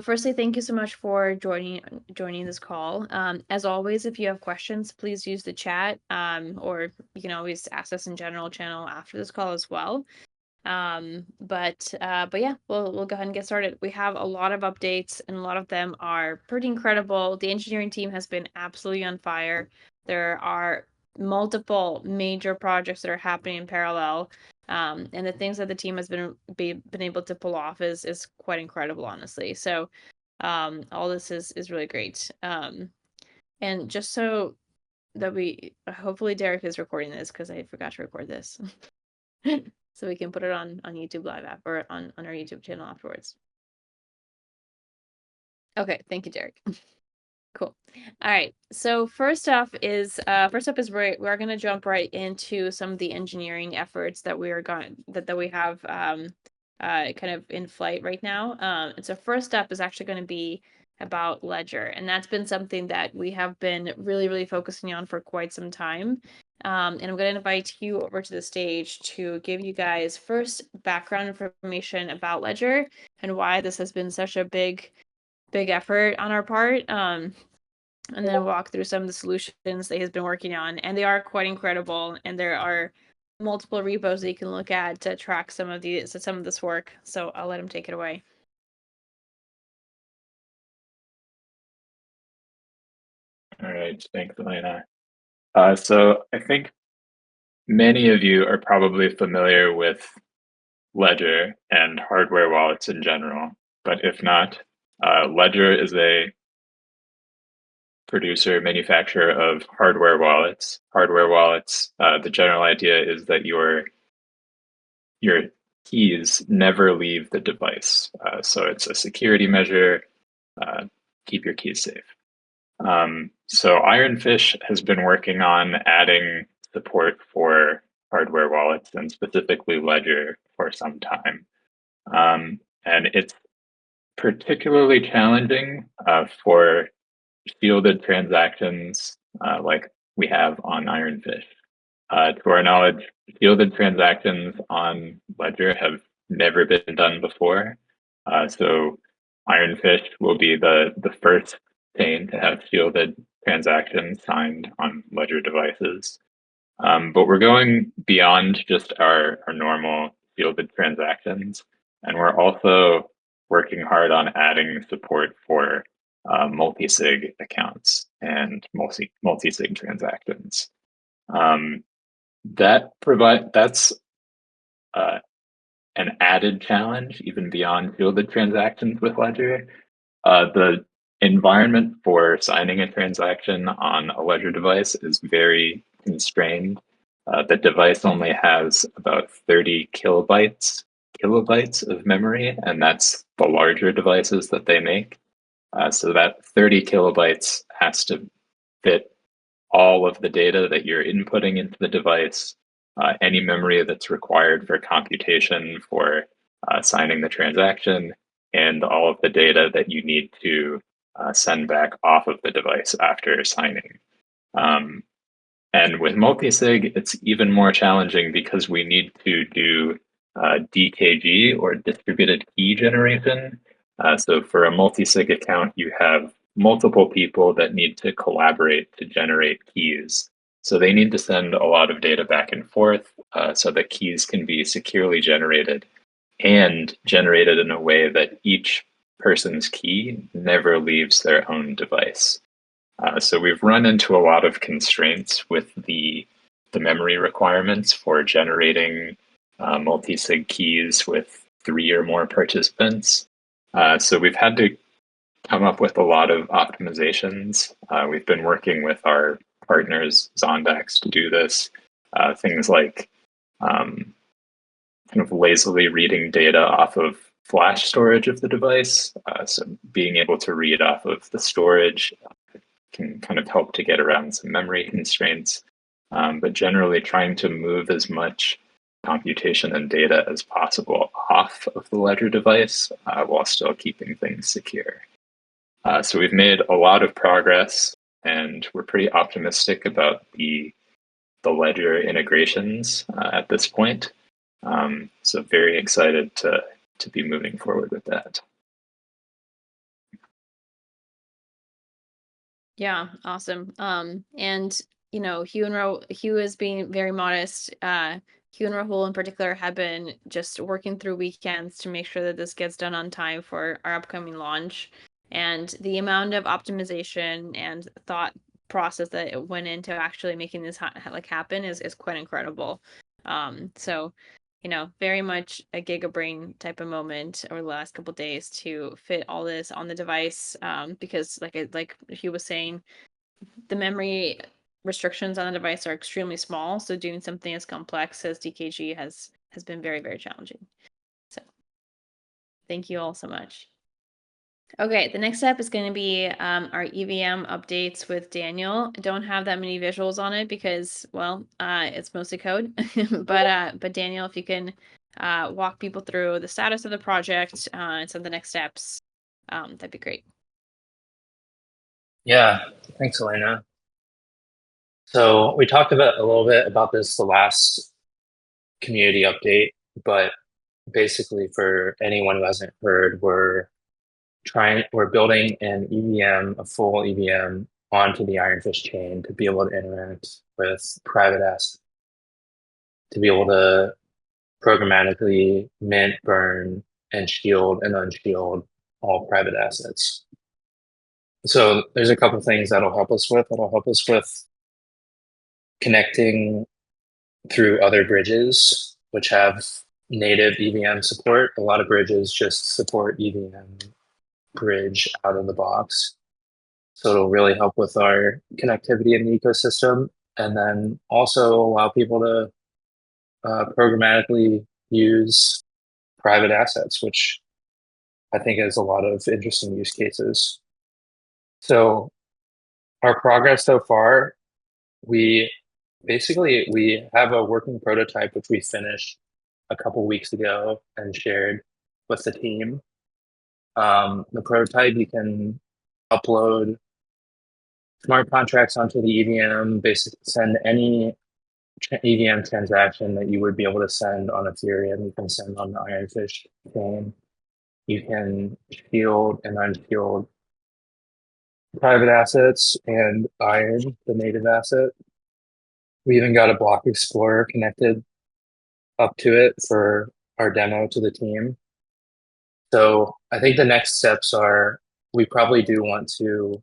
firstly, thank you so much for joining this call. As always, if you have questions, please use the chat, or you can always ask us in general channel after this call as well. But yeah, we'll go ahead and get started. We have a lot of updates, and a lot of them are pretty incredible. The engineering team has been absolutely on fire. There are multiple major projects that are happening in parallel. And the things that the team has been able to pull off is quite incredible, honestly. So, all this is really great. And just so that we hopefully Derek is recording this because I forgot to record this. So we can put it on YouTube Live app or on our YouTube channel afterwards. Okay, thank you, Derek. Cool. All right. So first up is we're gonna jump right into some of the engineering efforts that we are going that we have kind of in flight right now. And so first up is actually going to be about Ledger, and that's been something that we have been really focusing on for quite some time. And I'm going to invite you over to the stage to give you guys first background information about Ledger and why this has been such a big effort on our part. And then walk through some of the solutions that he's been working on, and they are quite incredible. And there are multiple repos that you can look at to track some of this work. So I'll let him take it away. All right, thanks, Elena. So I think many of you are probably familiar with Ledger and hardware wallets in general, but if not, Ledger is a producer, manufacturer of hardware wallets. Hardware wallets, the general idea is that your keys never leave the device. So it's a security measure, keep your keys safe. So Ironfish has been working on adding support for hardware wallets and specifically Ledger for some time. And it's particularly challenging for shielded transactions like we have on Ironfish. To our knowledge, shielded transactions on Ledger have never been done before. So Ironfish will be the first chain to have shielded transactions signed on Ledger devices. But we're going beyond just our normal shielded transactions, and we're also working hard on adding support for multi-sig accounts and multi-sig transactions. That's uh, an added challenge even beyond shielded transactions with Ledger. The environment for signing a transaction on a Ledger device is very constrained. The device only has about 30 kilobytes of memory, and that's the larger devices that they make. So that 30 kilobytes has to fit all of the data that you're inputting into the device, any memory that's required for computation for signing the transaction, and all of the data that you need to send back off of the device after signing. And with multisig, it's even more challenging because we need to do DKG or distributed key generation. So for a multisig account, you have multiple people that need to collaborate to generate keys. So they need to send a lot of data back and forth so that keys can be securely generated and generated in a way that each person's key never leaves their own device. So we've run into a lot of constraints with the memory requirements for generating multi-sig keys with 3 or more participants. So we've had to come up with a lot of optimizations. We've been working with our partners, Zondex, to do this. Things like kind of lazily reading data off of flash storage of the device. So being able to read off of the storage can kind of help to get around some memory constraints. But generally trying to move as much computation and data as possible off of the Ledger device while still keeping things secure. So we've made a lot of progress, and we're pretty optimistic about the Ledger integrations at this point. So very excited to be moving forward with that. Yeah, awesome. And Hugh is being very modest. Hugh and Rahul in particular have been just working through weekends to make sure that this gets done on time for our upcoming launch. And the amount of optimization and thought process that it went into actually making this happen is quite incredible. So very much a gigabrain type of moment over the last couple days to fit all this on the device. Because like Hugh was saying, the memory restrictions on the device are extremely small. So doing something as complex as DKG has been very, very challenging. So thank you all so much. Okay, the next step is going to be our EVM updates with Daniel. I don't have that many visuals on it because, well, it's mostly code. but Daniel, if you can walk people through the status of the project and some of the next steps, that'd be great. Yeah, thanks, Elena. So we talked about a little bit about this the last community update, but basically for anyone who hasn't heard, we're building an EVM, a full EVM onto the Ironfish chain to be able to interact with private assets, to be able to programmatically mint, burn, and shield and unshield all private assets. So there's a couple things that'll help us with. That'll help us with connecting through other bridges, which have native EVM support. A lot of bridges just support EVM bridge out of the box. So it'll really help with our connectivity in the ecosystem, and then also allow people to programmatically use private assets, which I think has a lot of interesting use cases. So our progress so far, we we have a working prototype which we finished a couple weeks ago and shared with the team. The prototype, you can upload smart contracts onto the EVM, basically send any EVM transaction that you would be able to send on Ethereum, you can send on the Ironfish chain. You can shield and unshield private assets and Iron, the native asset. We even got a block explorer connected up to it for our demo to the team. So I think the next steps are we probably do want to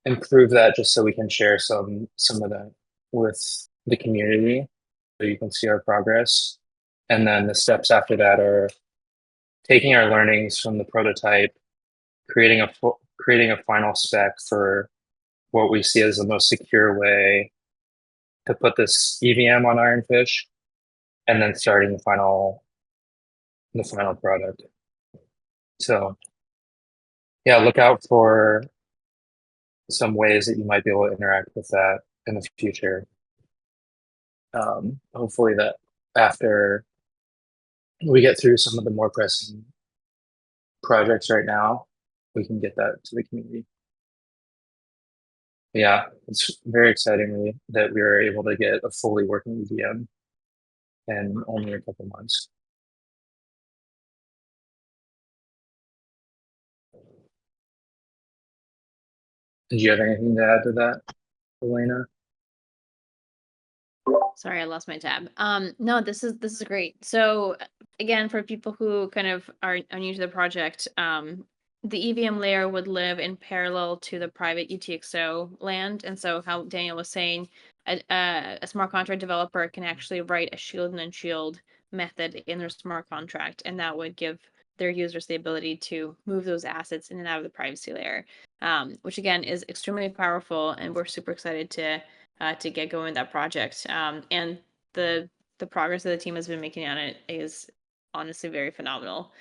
improve that just so we can share some of that with the community so you can see our progress. And then the steps after that are taking our learnings from the prototype, creating a final spec for what we see as the most secure way to put this EVM on Ironfish, and then starting the final product. So yeah, look out for some ways that you might be able to interact with that in the future. Hopefully that after we get through some of the more pressing projects right now, we can get that to the community. Yeah, it's very exciting that we were able to get a fully working EVM in only a couple months. Did you have anything to add to that, Elena? Sorry, I lost my tab. No, this is great. So again, for people who kind of are new to the project, the EVM layer would live in parallel to the private UTXO land. And so how Daniel was saying, a smart contract developer can actually write a shield and unshield method in their smart contract, and that would give their users the ability to move those assets in and out of the privacy layer, which again is extremely powerful, and we're super excited to get going with that project. And the progress that the team has been making on it is honestly very phenomenal.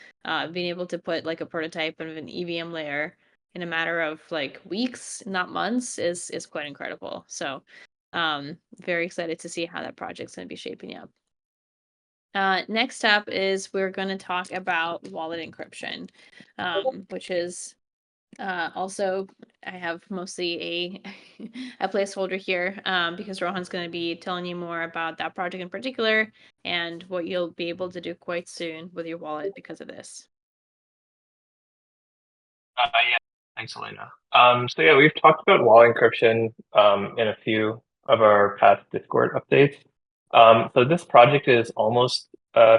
Being able to put like a prototype of an EVM layer in a matter of like weeks, not months, is quite incredible. So very excited to see how that project's going to be shaping up. Next up is we're going to talk about wallet encryption, which is also, I have mostly a a placeholder here because Rohan's going to be telling you more about that project in particular and what you'll be able to do quite soon with your wallet because of this. Yeah. Thanks, Elena. So yeah, we've talked about wall encryption in a few of our past Discord updates. So this project is almost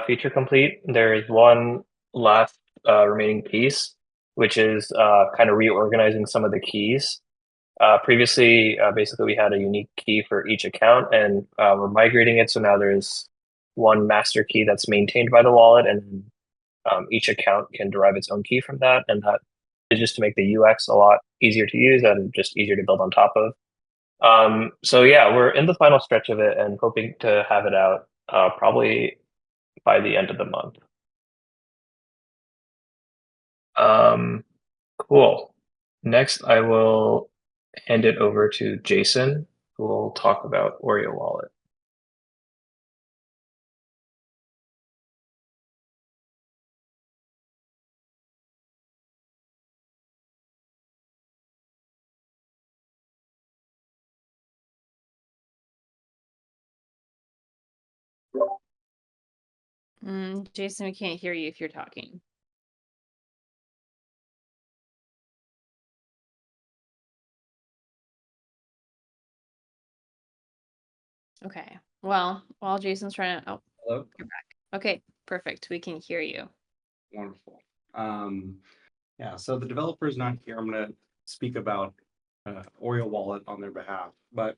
feature complete. There is one last remaining piece, which is kind of reorganizing some of the keys. Previously, basically, we had a unique key for each account, and we're migrating it. So now there's one master key that's maintained by the wallet, and each account can derive its own key from that. And that is just to make the UX a lot easier to use and just easier to build on top of. So yeah, we're in the final stretch of it and hoping to have it out probably by the end of the month. Cool. Next, I will hand it over to Jason, who will talk about Oreo Wallet. Jason, we can't hear you if you're talking. Okay. Well, while Jason's trying to, oh, Hello? you're back. Okay, perfect. We can hear you. Wonderful. Yeah, so the developer is not here. I'm going to speak about Oreo Wallet on their behalf. But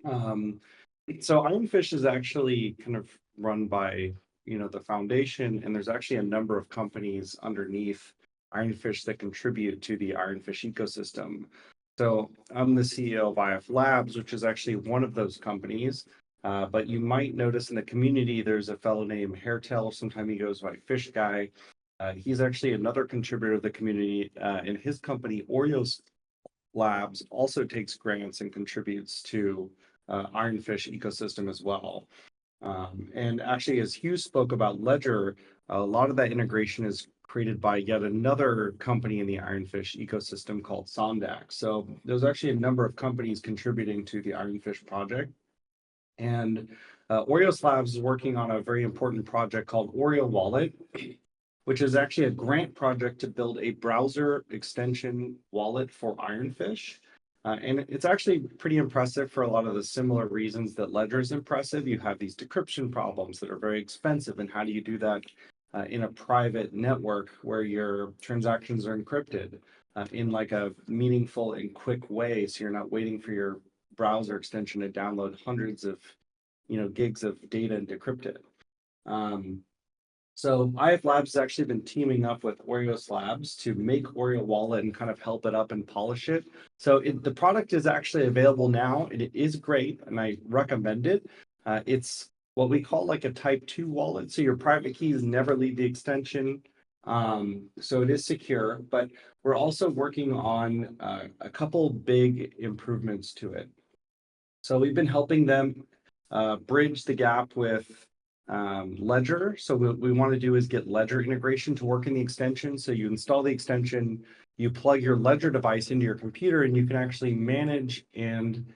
so Ironfish is actually kind of run by, the foundation, and there's actually a number of companies underneath Ironfish that contribute to the Ironfish ecosystem. So I'm the CEO of IF Labs, which is actually one of those companies. But you might notice in the community, there's a fellow named Hairtail. Sometimes he goes by Fish Guy. He's actually another contributor of the community, and his company, Oreos Labs, also takes grants and contributes to Ironfish ecosystem as well. And actually, as Hugh spoke about Ledger, a lot of that integration is created by yet another company in the Ironfish ecosystem called Sondax. So there's actually a number of companies contributing to the Ironfish project. And Oreos Labs is working on a very important project called Oreo Wallet, which is actually a grant project to build a browser extension wallet for Ironfish. And it's actually pretty impressive for a lot of the similar reasons that Ledger is impressive. You have these decryption problems that are very expensive. And how do you do that in a private network where your transactions are encrypted in like a meaningful and quick way? So you're not waiting for your browser extension to download hundreds of gigs of data and decrypt it. So IF Labs has actually been teaming up with Oreos Labs to make Oreo Wallet and kind of help it up and polish it. So the product is actually available now. It is great, and I recommend it. It's what we call like a type 2 wallet. So your private keys never leave the extension. So it is secure, but we're also working on a couple big improvements to it. So we've been helping them bridge the gap with Ledger. So what we want to do is get Ledger integration to work in the extension. So you install the extension, you plug your Ledger device into your computer, and you can actually manage and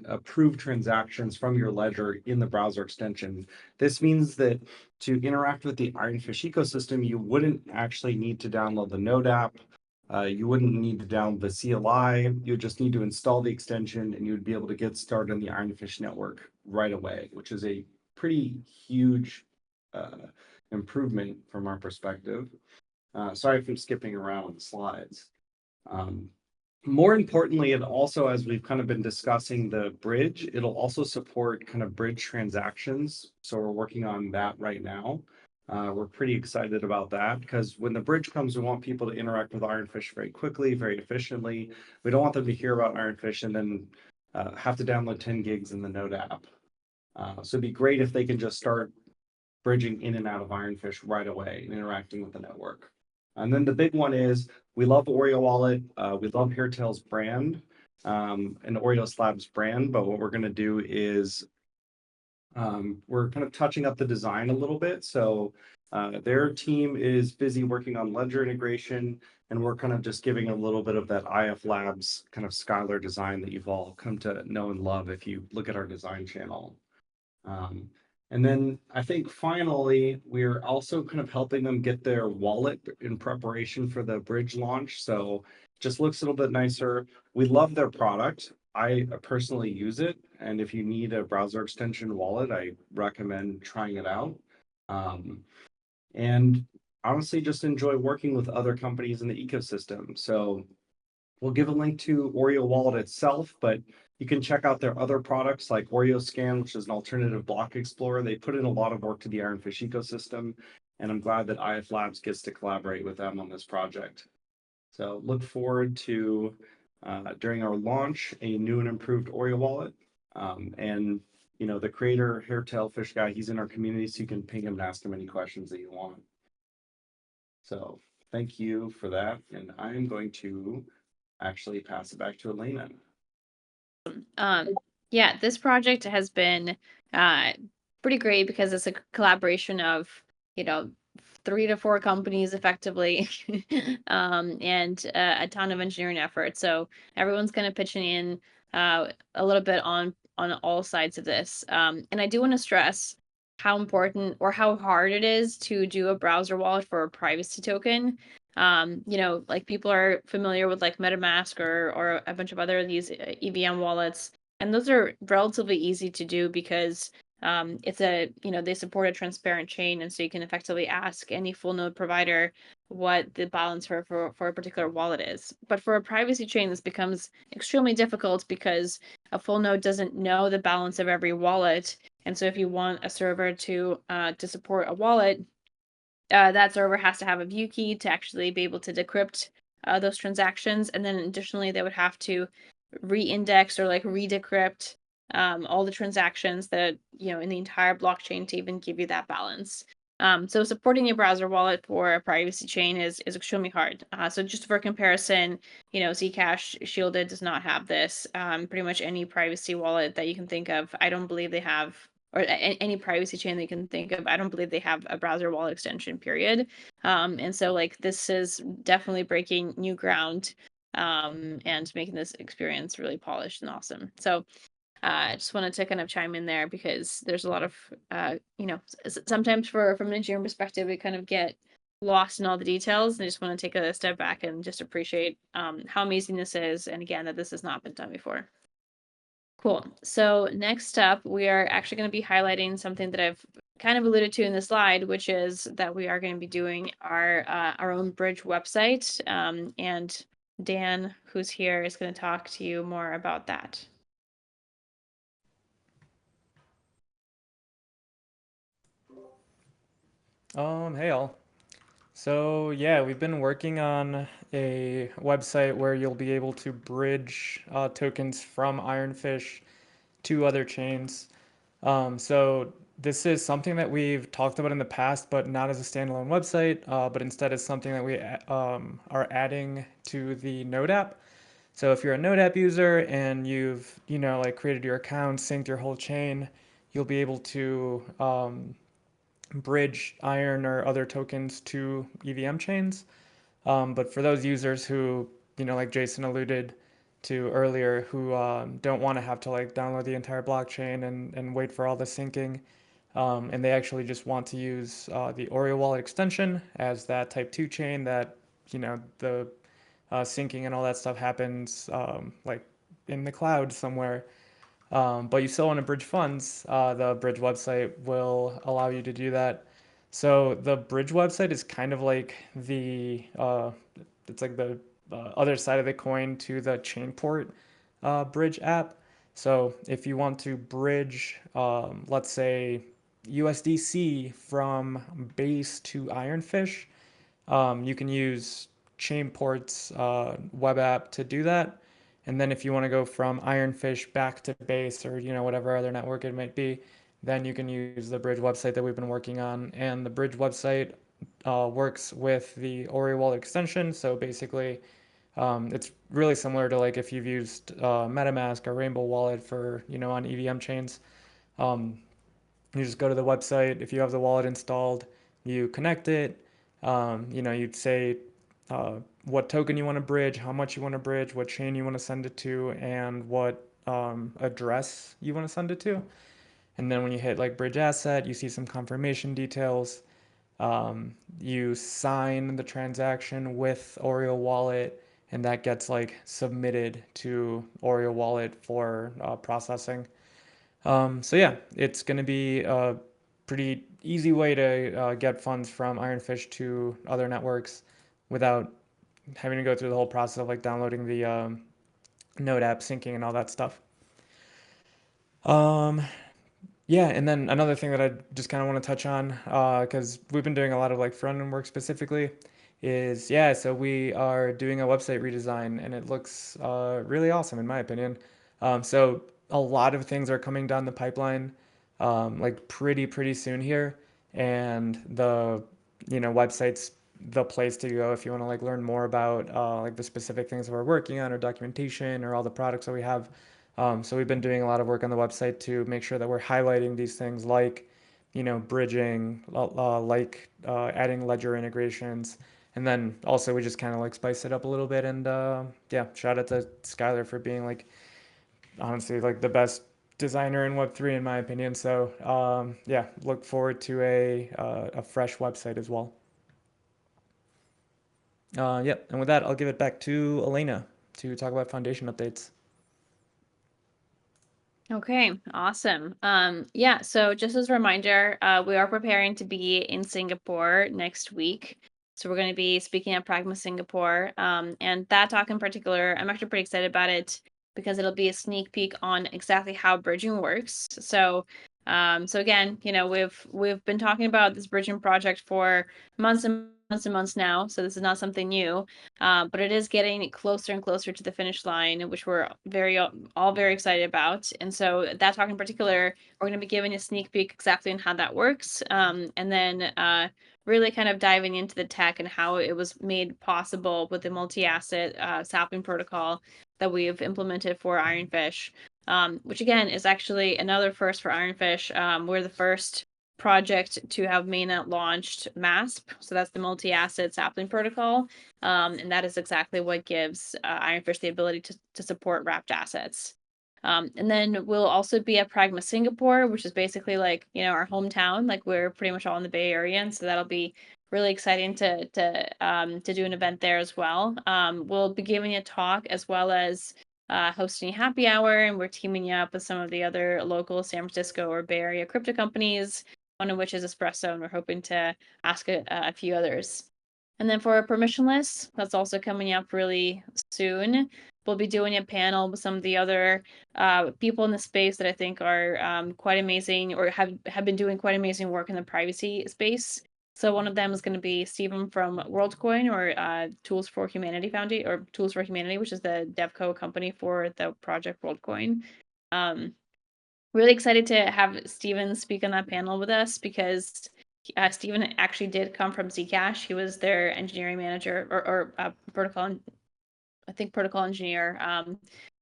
approve transactions from your Ledger in the browser extension. This means that to interact with the Ironfish ecosystem, you wouldn't actually need to download the Node app. You wouldn't need to download the CLI. You would just need to install the extension, and you would be able to get started on the Ironfish network right away, which is a pretty huge improvement from our perspective. Sorry for skipping around the slides. More importantly, it also, as we've kind of been discussing the bridge, it'll also support kind of bridge transactions. So we're working on that right now. We're pretty excited about that because when the bridge comes, we want people to interact with Ironfish very quickly, very efficiently. We don't want them to hear about Ironfish and then have to download 10 gigs in the Node app. So it'd be great if they can just start bridging in and out of Ironfish right away and interacting with the network. And then the big one is we love Oreo Wallet. We love Hairtail's brand and Oreos Labs brand. But what we're going to do is we're kind of touching up the design a little bit. So their team is busy working on Ledger integration, and we're kind of just giving a little bit of that IF Labs kind of Skylar design that you've all come to know and love if you look at our design channel. And then I think finally, we're also kind of helping them get their wallet in preparation for the bridge launch. So just looks a little bit nicer. We love their product. I personally use it. And if you need a browser extension wallet, I recommend trying it out. Um, and honestly, just enjoy working with other companies in the ecosystem. So we'll give a link to Oreo Wallet itself, but you can check out their other products like Oreo Scan, which is an alternative block explorer. They put in a lot of work to the Ironfish ecosystem, and I'm glad that IF Labs gets to collaborate with them on this project. So look forward to, during our launch, a new and improved Oreo wallet. And the creator, Hairtail Fish Guy, he's in our community, so you can ping him and ask him any questions that you want. So thank you for that, and I'm going to actually pass it back to Elena. Yeah, this project has been pretty great because it's a collaboration of, you know, 3 to 4 companies effectively, and a ton of engineering effort. So everyone's kind of pitching in a little bit on all sides of this. And I do want to stress how important or how hard it is to do a browser wallet for a privacy token. Like people are familiar with like MetaMask or a bunch of other of these EVM wallets, and those are relatively easy to do because it's they support a transparent chain, and so you can effectively ask any full node provider what the balance for a particular wallet is. But for a privacy chain, this becomes extremely difficult because a full node doesn't know the balance of every wallet, and so if you want a server to support a wallet, that server has to have a view key to actually be able to decrypt those transactions, and then additionally they would have to re-index or like redecrypt all the transactions that in the entire blockchain to even give you that balance. So supporting a browser wallet for a privacy chain is extremely hard. So just for comparison, Zcash shielded does not have this. Pretty much any privacy wallet that you can think of, I don't believe they have, or any privacy chain that you can think of, I don't believe they have a browser wallet extension, period. And so like this is definitely breaking new ground, and making this experience really polished and awesome. So I just wanted to kind of chime in there because there's a lot of, sometimes from an engineering perspective, we kind of get lost in all the details. And I just want to take a step back and just appreciate how amazing this is. And again, that this has not been done before. Cool. So next up, we are actually going to be highlighting something that I've kind of alluded to in the slide, which is that we are going to be doing our own bridge website. And Dan, who's here, is going to talk to you more about that. Hey all. So yeah, we've been working on a website where you'll be able to bridge tokens from Ironfish to other chains. So this is something that we've talked about in the past, but not as a standalone website, but instead as something that we are adding to the Node app. So if you're a Node app user and you've like created your account, synced your whole chain, you'll be able to bridge Iron or other tokens to EVM chains. But for those users who, like Jason alluded to earlier, who don't want to have to like download the entire blockchain and wait for all the syncing, and they actually just want to use the Oreo wallet extension as that type 2 chain that, the syncing and all that stuff happens like in the cloud somewhere. But you still want to bridge funds, the bridge website will allow you to do that. So the bridge website is kind of like it's like the other side of the coin to the Chainport bridge app. So if you want to bridge, let's say USDC from Base to Ironfish, you can use Chainport's web app to do that. And then if you want to go from Ironfish back to Base or whatever other network it might be, then you can use the Bridge website that we've been working on. And the Bridge website works with the Oreo wallet extension. So basically, it's really similar to like if you've used MetaMask or Rainbow Wallet for on EVM chains. You just go to the website. If you have the wallet installed, you connect it. You'd say what token you want to bridge, how much you want to bridge, what chain you want to send it to, and what address you want to send it to. And then when you hit like bridge asset, you see some confirmation details. You sign the transaction with Oreo Wallet, and that gets like submitted to Oreo Wallet for processing. So yeah, it's going to be a pretty easy way to get funds from Ironfish to other networks without having to go through the whole process of like downloading the Node app, syncing, and all that stuff. Um, yeah, and then another thing that I just kind of want to touch on, because we've been doing a lot of like front end work specifically, is yeah, so we are doing a website redesign, and it looks really awesome in my opinion. So a lot of things are coming down the pipeline, like pretty soon here, and the website's the place to go if you want to like learn more about like the specific things that we're working on or documentation or all the products that we have. So we've been doing a lot of work on the website to make sure that we're highlighting these things like, bridging, adding ledger integrations. And then also we just kind of like spice it up a little bit. And yeah, shout out to Skylar for being like, honestly, like the best designer in Web3 in my opinion. So yeah, look forward to a fresh website as well. Yep. And with that, I'll give it back to Elena to talk about foundation updates. Okay, awesome. Yeah, so just as a reminder, we are preparing to be in Singapore next week. So we're going to be speaking at Pragma Singapore. And that talk in particular, I'm actually pretty excited about it because it'll be a sneak peek on exactly how bridging works. So again, we've been talking about this bridging project for months and months and months now. So this is not something new. But it is getting closer and closer to the finish line, which we're all very excited about. And so that talk in particular, we're going to be giving a sneak peek exactly on how that works, and then really kind of diving into the tech and how it was made possible with the multi-asset sapling protocol that we've implemented for Ironfish, which again is actually another first for Ironfish. We're the first project to have mainnet launched MASP, so that's the multi-asset sapling protocol. And that is exactly what gives Ironfish the ability to support wrapped assets. And then we'll also be at Pragma Singapore, which is basically like, our hometown. Like we're pretty much all in the Bay Area. And so that'll be really exciting to do an event there as well. We'll be giving a talk as well as hosting a happy hour, and we're teaming up with some of the other local San Francisco or Bay Area crypto companies, one of which is Espresso, and we're hoping to ask a few others. And then for permissionless, that's also coming up really soon. We'll be doing a panel with some of the other people in the space that I think are quite amazing or have been doing quite amazing work in the privacy space. So one of them is going to be Stephen from WorldCoin or Tools for Humanity Foundation or Tools for Humanity, which is the DevCo company for the project WorldCoin. Really excited to have Stephen speak on that panel with us because Stephen actually did come from Zcash. He was their engineering manager or protocol, I think protocol engineer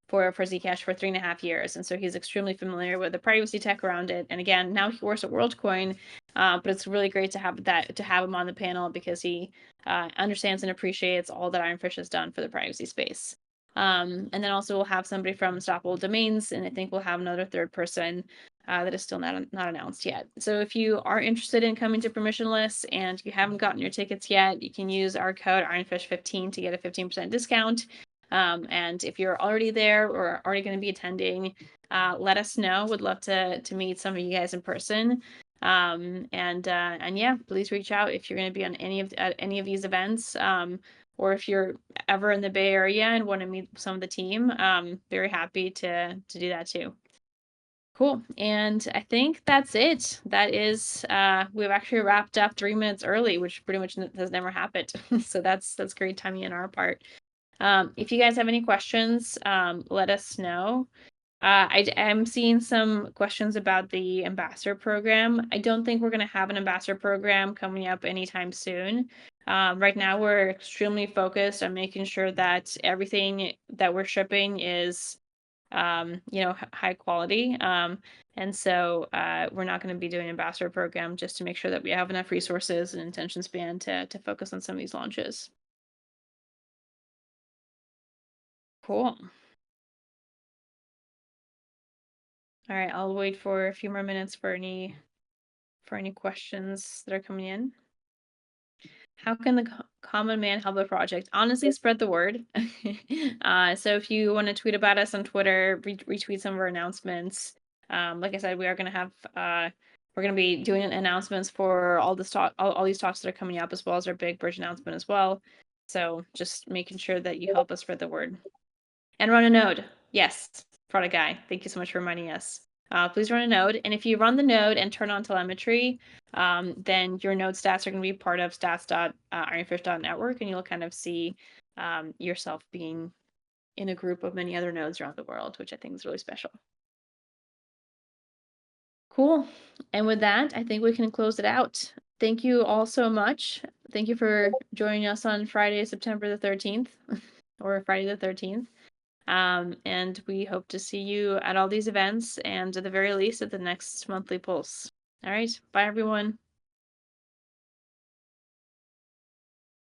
for Zcash for 3.5 years. And so he's extremely familiar with the privacy tech around it. And again, now he works at WorldCoin, but it's really great to have him on the panel because he understands and appreciates all that Ironfish has done for the privacy space. And then also we'll have somebody from Unstoppable Domains, and I think we'll have another third person that is still not announced yet. So if you are interested in coming to Permissionless and you haven't gotten your tickets yet, you can use our code IronFish15 to get a 15% discount. And if you're already there or already going to be attending, let us know. Would love to meet some of you guys in person. And yeah, please reach out if you're going to be on any of these events. Or if you're ever in the Bay Area and want to meet some of the team, very happy to do that too. Cool. And I think that's it. That is, we've actually wrapped up 3 minutes early, which pretty much has never happened. So that's great timing on our part. If you guys have any questions, let us know. I am seeing some questions about the ambassador program. I don't think we're going to have an ambassador program coming up anytime soon. Right now, we're extremely focused on making sure that everything that we're shipping is, high quality. And so we're not going to be doing an ambassador program just to make sure that we have enough resources and attention span to focus on some of these launches. Cool. All right, I'll wait for a few more minutes for any questions that are coming in. How can the common man help the project? Honestly, spread the word. So if you want to tweet about us on Twitter, retweet some of our announcements. Like I said, we are going to have we're going to be doing announcements for all this talk, all these talks that are coming up, as well as our big bridge announcement as well. So just making sure that you help us spread the word. And run a node. Yes, product guy. Thank you so much for reminding us. Please run a node. And if you run the node and turn on telemetry, then your node stats are going to be part of stats.ironfish.network, and you'll kind of see yourself being in a group of many other nodes around the world, which I think is really special. Cool. And with that, I think we can close it out. Thank you all so much. Thank you for joining us on Friday, September the 13th, or Friday the 13th. And we hope to see you at all these events and at the very least at the next monthly pulse. All right. Bye, everyone.